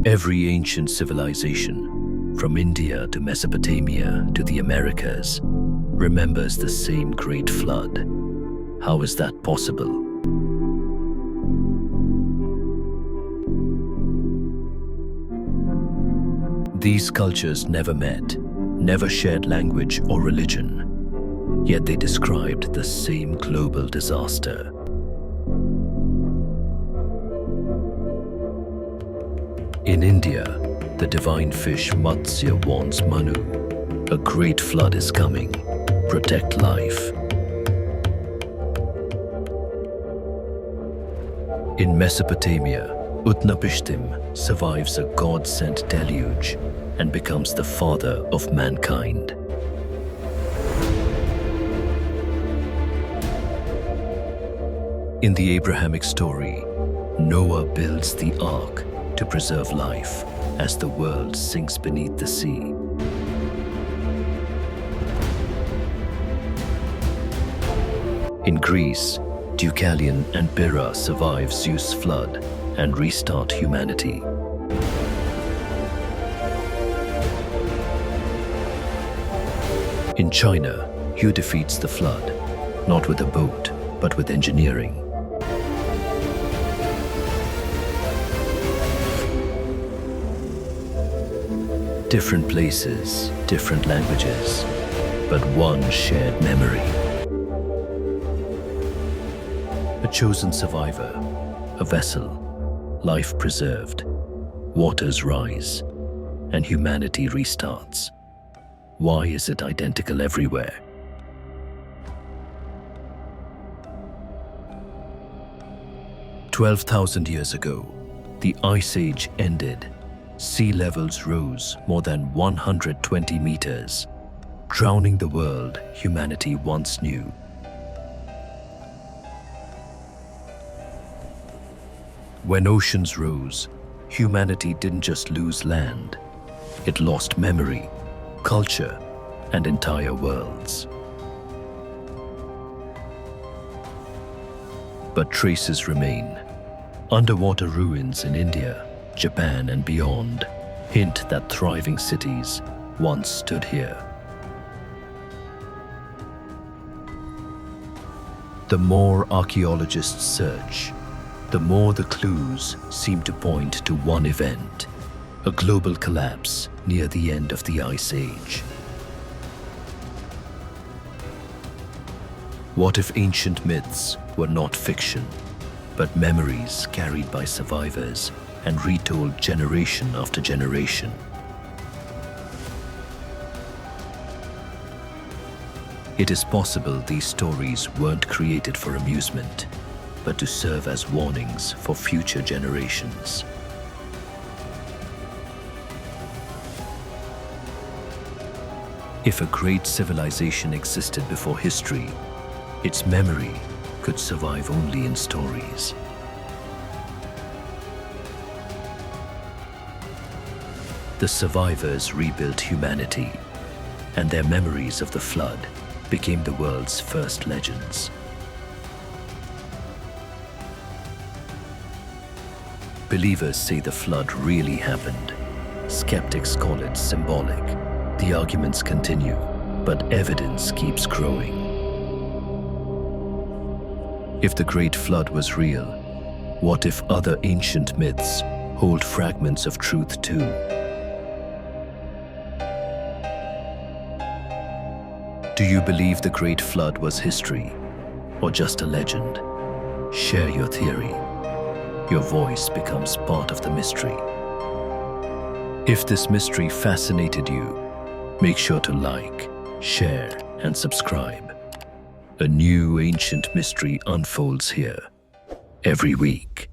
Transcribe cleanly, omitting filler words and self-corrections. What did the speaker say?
Every ancient civilization, from India to Mesopotamia to the Americas, remembers the same great flood. How is that possible? These cultures never met, never shared language or religion, yet they described the same global disaster. In India, the divine fish Matsya warns Manu, a great flood is coming. Protect life. In Mesopotamia, Utnapishtim survives a God-sent deluge and becomes the father of mankind. In the Abrahamic story, Noah builds the Ark to preserve life as the world sinks beneath the sea. In Greece, Deucalion and Pyrrha survive Zeus' flood and restart humanity. In China, Yu defeats the flood, not with a boat, but with engineering. Different places, different languages, but one shared memory. A chosen survivor, a vessel, life preserved, waters rise, and humanity restarts. Why is it identical everywhere? "12,000 years ago, the Ice Age ended. Sea levels rose more than 120 meters, drowning the world humanity once knew. When oceans rose, humanity didn't just lose land, it lost memory, culture, and entire worlds. But traces remain. Underwater ruins in India, Japan, and beyond hint that thriving cities once stood here. The more archaeologists search, the more the clues seem to point to one event: a global collapse near the end of the Ice Age. What if ancient myths were not fiction, but memories carried by survivors and retold generation after generation? It is possible these stories weren't created for amusement, but to serve as warnings for future generations. If a great civilization existed before history, its memory could survive only in stories. The survivors rebuilt humanity, and their memories of the flood became the world's first legends. Believers say the flood really happened. Skeptics call it symbolic. The arguments continue, but evidence keeps growing. If the Great Flood was real, what if other ancient myths hold fragments of truth too? Do you believe the Great Flood was history, or just a legend? Share your theory. Your voice becomes part of the mystery. If this mystery fascinated you, make sure to like, share, and subscribe. A new ancient mystery unfolds here every week.